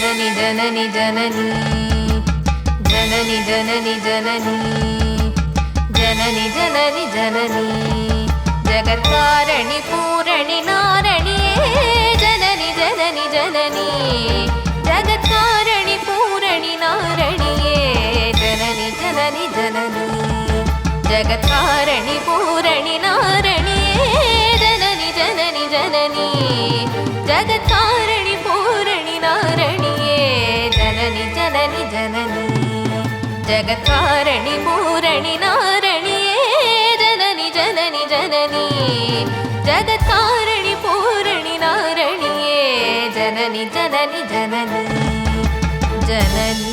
जननी जननी जननी जननी जननी जननी जननी जननी जननी जगत्कारणि पूरणि नारणिये जननी जननी जननी जगत्कारणि पूरणि नारणिये जननी जननी जननी जगत्कारणि पूरणि नारणिये जननी जननी जननी जगत्कारणि पूरणि नारणिये जननी जननी जननी जगत्कारणि पूरणि नारणिये जननी जननी जननी जगत्कारणि पूरणि नारणिये जननी जननी जननी जननी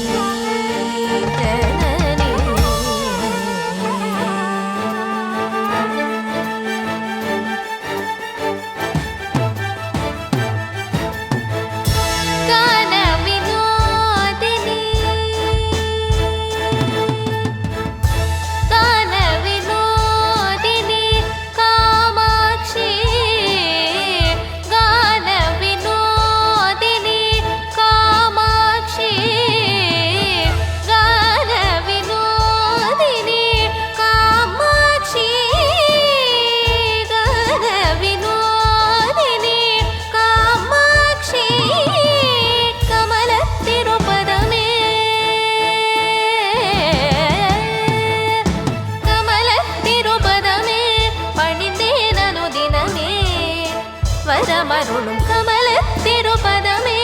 வரமருளும் கமலத்திருபதமே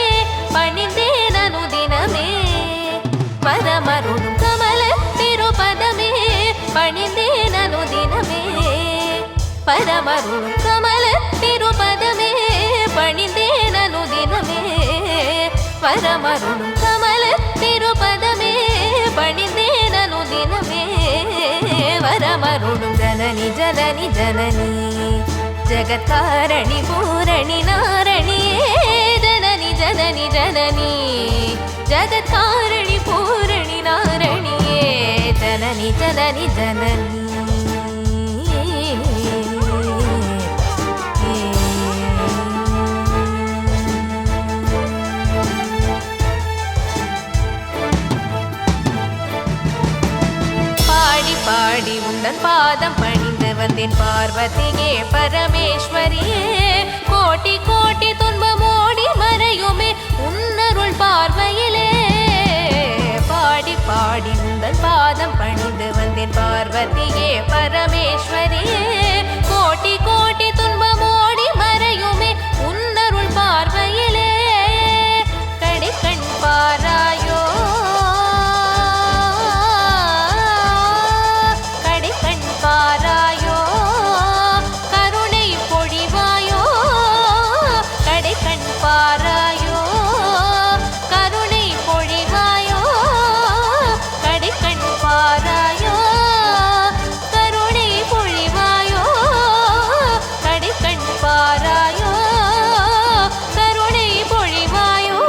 பணிந்தேன் அனுதினமே வரமருளும் கமலத்திருபதமே பணிந்தேன் அனுதினமே வரமருளும் கமலத்திருபதமே பணிந்தேன் அனுதினமே வரமருளும் கமலத்திருபதமே பணிந்தேன் அனுதினமே வரமருளும் ஜனனி ஜனனி ஜனனி जगत्कारणि पूरणि नारणिये जननी जननी जननी जगत्कारणि पूरणि नारणिये जननी जननी जननी பாடி பாடி உந்தன் பாதம் பணிந்து வந்தேன் பார்வதியே பரமேஸ்வரியே கோட்டி கோட்டி துன்பமோடி மறையுமே உன்னருள் பார்வையிலே பாடி பாடி உந்தன் பாதம் பணிந்து வந்தேன் பார்வதியே பரமேஸ்வரியே கோட்டி கோட்டி துன்பமோடி மறையுமே உன்னருள் பார்வையிலே கடிக்கண் பாராயோ பாராயோ கருணை பொழிவாயோ கடைக்கண் பாராயோ கருணை பொழிவாயோ கடைக்கண் பாராயோ கருணை பொழிவாயோ கடைக்கண் பாராயோ கருணை பொழிவாயோ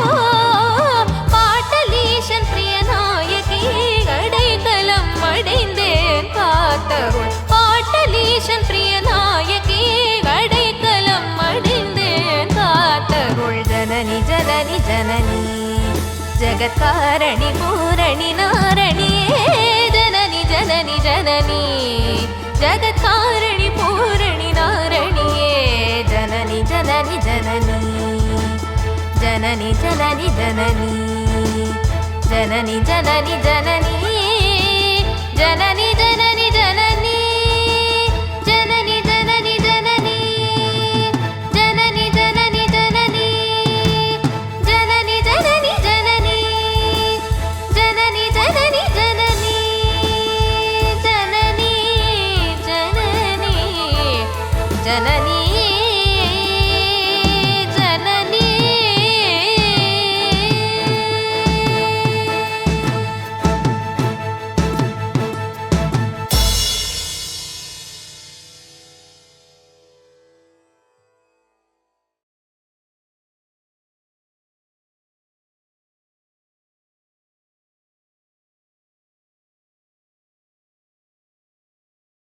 பாட்டலீசன் பிரியநாயகி கடைக்கலம் அடைந்தேன் காத்தருள் பாட்டலீசன் பிரியநாயகி கடைக்கலம் அடைந்தேன் காத்தருள் ஜனனி ஜனனி ஜனனி ஜகத்காரணி பூரணி நாரணியே ஜனனி ஜனனி ஜனனி ஜகத்காரணி பூரணி நாரணியே ஜனனி ஜனனி ஜனனி ஜனனி ஜனனி ஜனனி ஜனனி ஜனனி ஜனனி ஜனனி